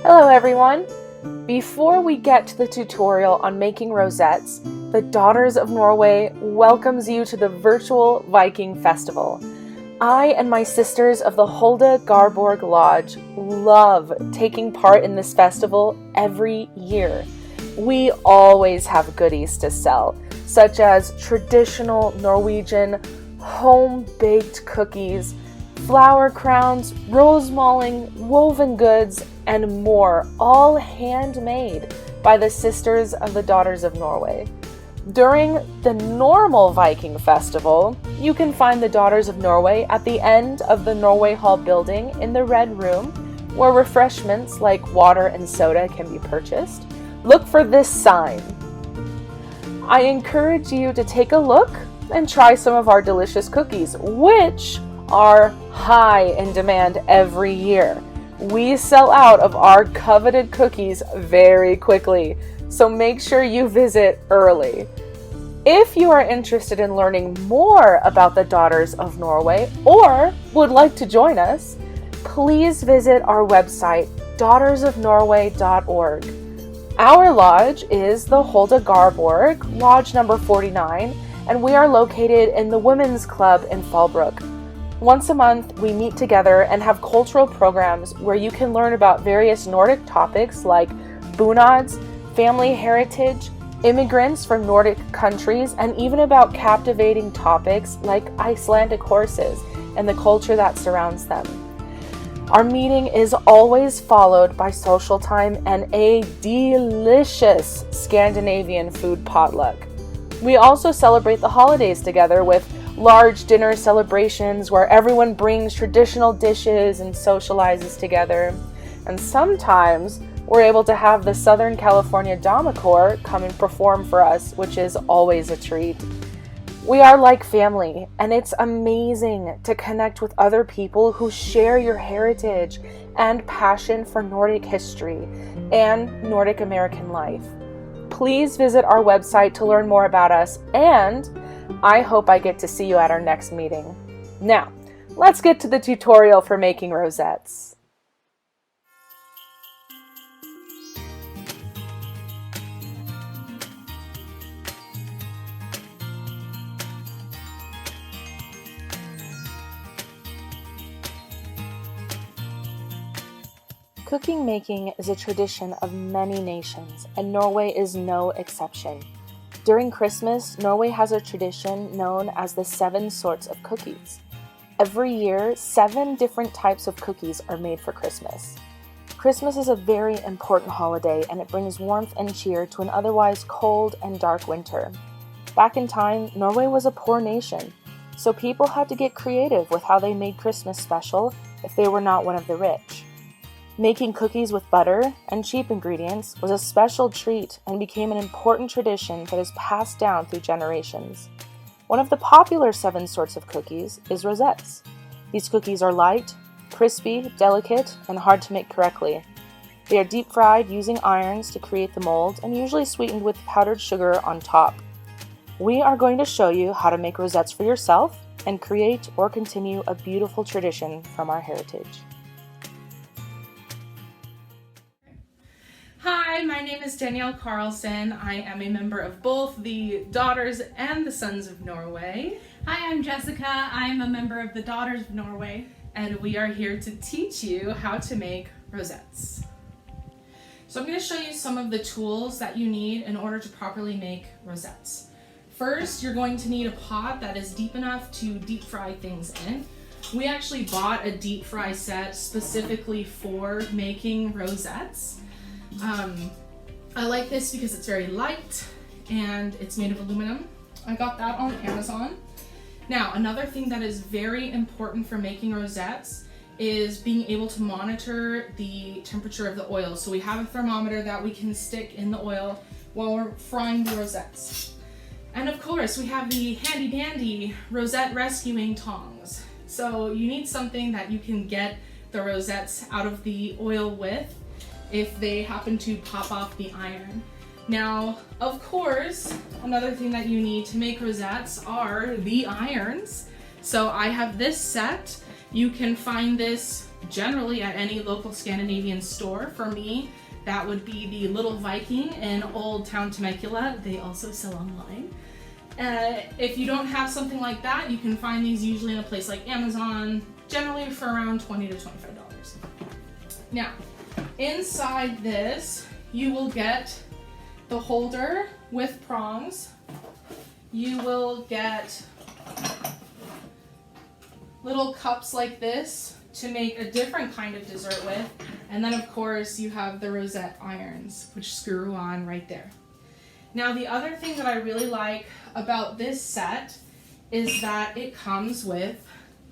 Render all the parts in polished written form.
Hello everyone! Before we get to the tutorial on making rosettes, the Daughters of Norway welcomes you to the virtual Viking festival. I and my sisters of the Hulda Garborg Lodge love taking part in this festival every year. We always have goodies to sell, such as traditional Norwegian home-baked cookies, flower crowns, rose malling, woven goods, and more, all handmade by the Sisters of the Daughters of Norway. During the normal Viking festival, you can find the Daughters of Norway at the end of the Norway Hall building in the Red Room, where refreshments like water and soda can be purchased. Look for this sign. I encourage you to take a look and try some of our delicious cookies, which are high in demand every year. We sell out of our coveted cookies very quickly, so make sure you visit early. If you are interested in learning more about the Daughters of Norway or would like to join us, please visit our website, daughtersofnorway.org. Our lodge is the Hulda Garborg Lodge number 49, and we are located in the Women's Club in Fallbrook. Once a month, we meet together and have cultural programs where you can learn about various Nordic topics like bunads, family heritage, immigrants from Nordic countries, and even about captivating topics like Icelandic horses and the culture that surrounds them. Our meeting is always followed by social time and a delicious Scandinavian food potluck. We also celebrate the holidays together with large dinner celebrations where everyone brings traditional dishes and socializes together. And sometimes we're able to have the Southern California Drama Corps come and perform for us, which is always a treat. We are like family, and it's amazing to connect with other people who share your heritage and passion for Nordic history and Nordic American life. Please visit our website to learn more about us, and I hope I get to see you at our next meeting. Now, let's get to the tutorial for making rosettes. Cooking making is a tradition of many nations, and Norway is no exception. During Christmas, Norway has a tradition known as the 7 sorts of cookies. Every year, 7 different types of cookies are made for Christmas. Christmas is a very important holiday, and it brings warmth and cheer to an otherwise cold and dark winter. Back in time, Norway was a poor nation, so people had to get creative with how they made Christmas special if they were not one of the rich. Making cookies with butter and cheap ingredients was a special treat and became an important tradition that is passed down through generations. One of the popular 7 sorts of cookies is rosettes. These cookies are light, crispy, delicate, and hard to make correctly. They are deep fried using irons to create the mold and usually sweetened with powdered sugar on top. We are going to show you how to make rosettes for yourself and create or continue a beautiful tradition from our heritage. Hi, my name is Danielle Carlson. I am a member of both the Daughters and the Sons of Norway. Hi, I'm Jessica. I'm a member of the Daughters of Norway. And we are here to teach you how to make rosettes. So I'm going to show you some of the tools that you need in order to properly make rosettes. First, you're going to need a pot that is deep enough to deep fry things in. We actually bought a deep fry set specifically for making rosettes. I like this because it's very light and it's made of aluminum. I got that on Amazon. Now, another thing that is very important for making rosettes is being able to monitor the temperature of the oil. So we have a thermometer that we can stick in the oil while we're frying the rosettes. And of course, we have the handy dandy rosette rescuing tongs. So you need something that you can get the rosettes out of the oil with if they happen to pop off the iron. Now, of course, another thing that you need to make rosettes are the irons. So I have this set, You can find this generally at any local Scandinavian store. For me, that would be the Little Viking in Old Town Temecula. They also sell online. If you don't have something like that, you can find these usually in a place like Amazon, generally for around $20 to $25. Now, inside this, you will get the holder with prongs. You will get little cups like this to make a different kind of dessert with. And then of course you have the rosette irons, which screw on right there. Now the other thing that I really like about this set is that it comes with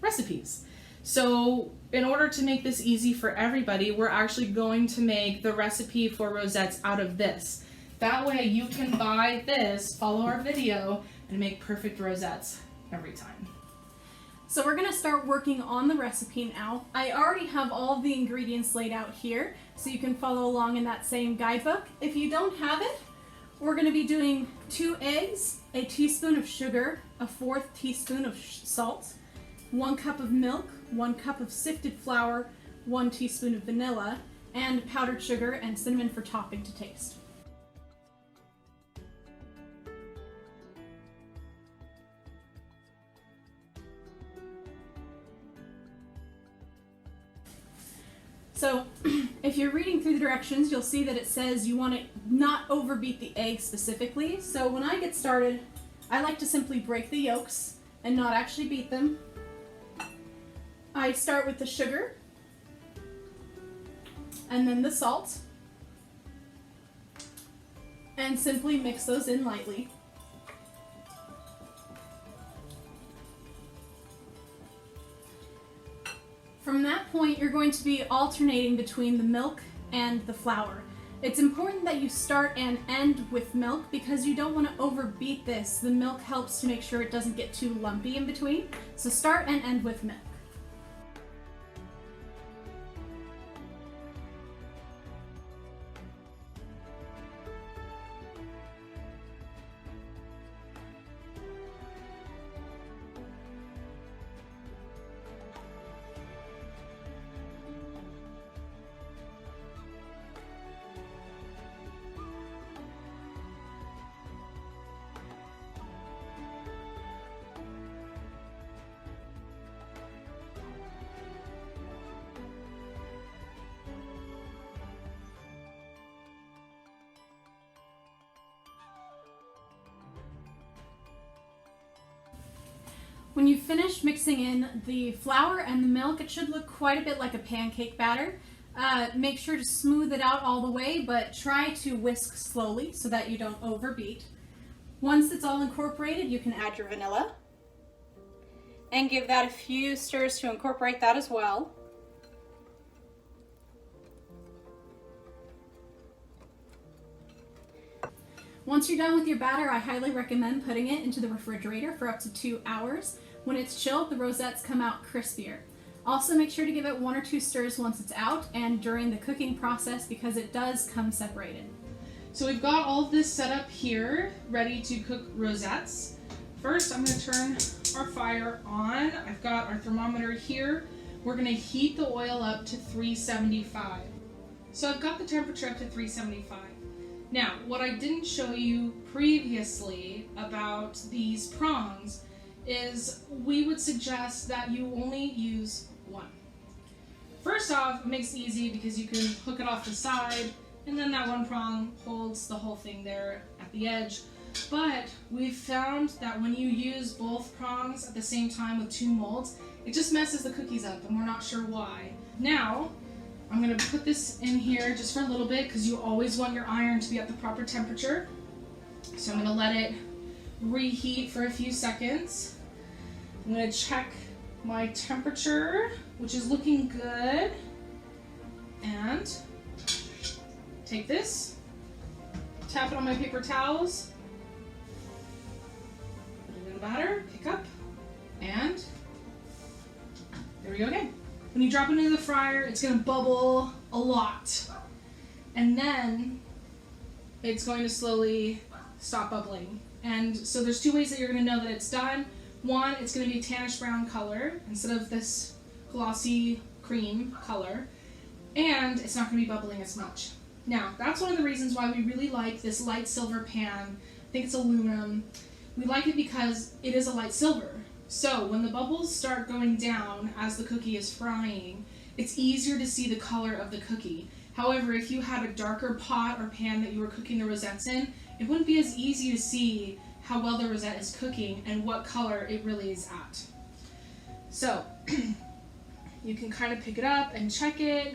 recipes. So in order to make this easy for everybody, we're actually going to make the recipe for rosettes out of this. That way you can buy this, follow our video, and make perfect rosettes every time. So we're gonna start working on the recipe now. I already have all of the ingredients laid out here, so you can follow along in that same guidebook. If you don't have it, we're gonna be doing 2 eggs, a teaspoon of sugar, a 1/4 teaspoon of salt, 1 cup of milk, 1 cup of sifted flour, 1 teaspoon of vanilla, and powdered sugar and cinnamon for topping to taste. So if you're reading through the directions, you'll see that it says you want to not overbeat the eggs specifically. So when I get started, I like to simply break the yolks and not actually beat them. I start with the sugar and then the salt and simply mix those in lightly. From that point, you're going to be alternating between the milk and the flour. It's important that you start and end with milk because you don't want to overbeat this. The milk helps to make sure it doesn't get too lumpy in between. So start and end with milk. When you finish mixing in the flour and the milk, it should look quite a bit like a pancake batter. Make sure to smooth it out all the way, but try to whisk slowly so that you don't overbeat. Once it's all incorporated, you can add your vanilla and give that a few stirs to incorporate that as well. Once you're done with your batter, I highly recommend putting it into the refrigerator for up to 2 hours. When it's chilled, the rosettes come out crispier. Also make sure to give it 1 or 2 stirs once it's out and during the cooking process because it does come separated. So we've got all of this set up here, ready to cook rosettes. First, I'm going to turn our fire on. I've got our thermometer here. We're going to heat the oil up to 375. So I've got the temperature up to 375. Now, what I didn't show you previously about these prongs is we would suggest that you only use 1. First off, it makes it easy because you can hook it off the side and then that 1 prong holds the whole thing there at the edge. But we've found that when you use both prongs at the same time with 2 molds, it just messes the cookies up and we're not sure why. Now, I'm going to put this in here just for a little bit because you always want your iron to be at the proper temperature. So I'm going to let it reheat for a few seconds. I'm going to check my temperature, which is looking good. And take this, tap it on my paper towels, put it in the batter, pick up, and there we go again. When you drop it into the fryer, it's going to bubble a lot. And then it's going to slowly stop bubbling. And so there's 2 ways that you're going to know that it's done. One, it's going to be a tannish brown color instead of this glossy cream color, and it's not going to be bubbling as much. Now, that's one of the reasons why we really like this light silver pan. I think it's aluminum. We like it because it is a light silver. So when the bubbles start going down as the cookie is frying, it's easier to see the color of the cookie. However, if you had a darker pot or pan that you were cooking the rosettes in, it wouldn't be as easy to see how well the rosette is cooking and what color it really is at. So you can kind of pick it up and check it,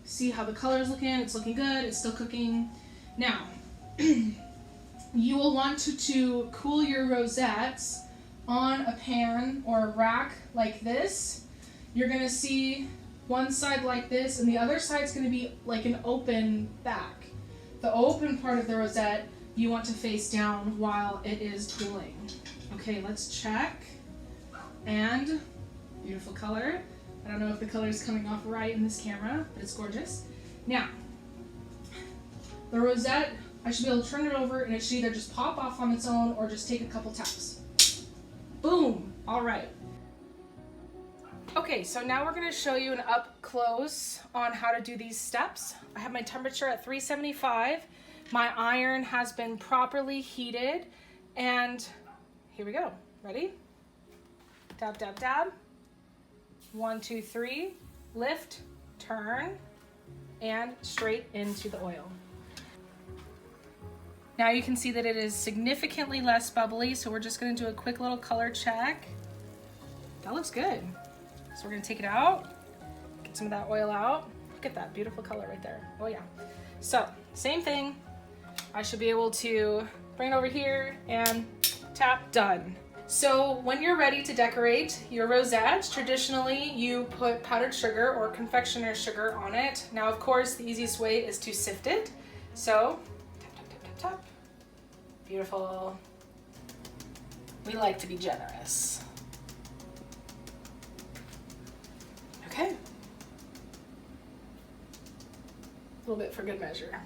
see how the color is looking. It's looking good, it's still cooking. Now, you will want to cool your rosettes on a pan or a rack like this. You're going to see one side like this, and the other side's going to be like an open back. The open part of the rosette you want to face down while it is cooling. Okay, let's check. And beautiful color. I don't know if the color is coming off right in this camera, but it's gorgeous. Now, the rosette, I should be able to turn it over and it should either just pop off on its own or just take a couple taps. Boom! All right. Okay, so now we're going to show you an up close on how to do these steps. I have my temperature at 375. My iron has been properly heated, and here we go. Ready? Dab, dab, dab. 1, 2, 3. Lift, turn, and straight into the oil. Now you can see that it is significantly less bubbly, so we're just going to do a quick little color check. That looks good. So we're going to take it out, get some of that oil out. Look at that beautiful color right there. Oh yeah. So same thing. I should be able to bring it over here and tap, done. So when you're ready to decorate your rosettes, traditionally you put powdered sugar or confectioner's sugar on it. Now of course the easiest way is to sift it. So tap, tap, tap, tap, tap. Beautiful. We like to be generous. Okay. A little bit for good measure.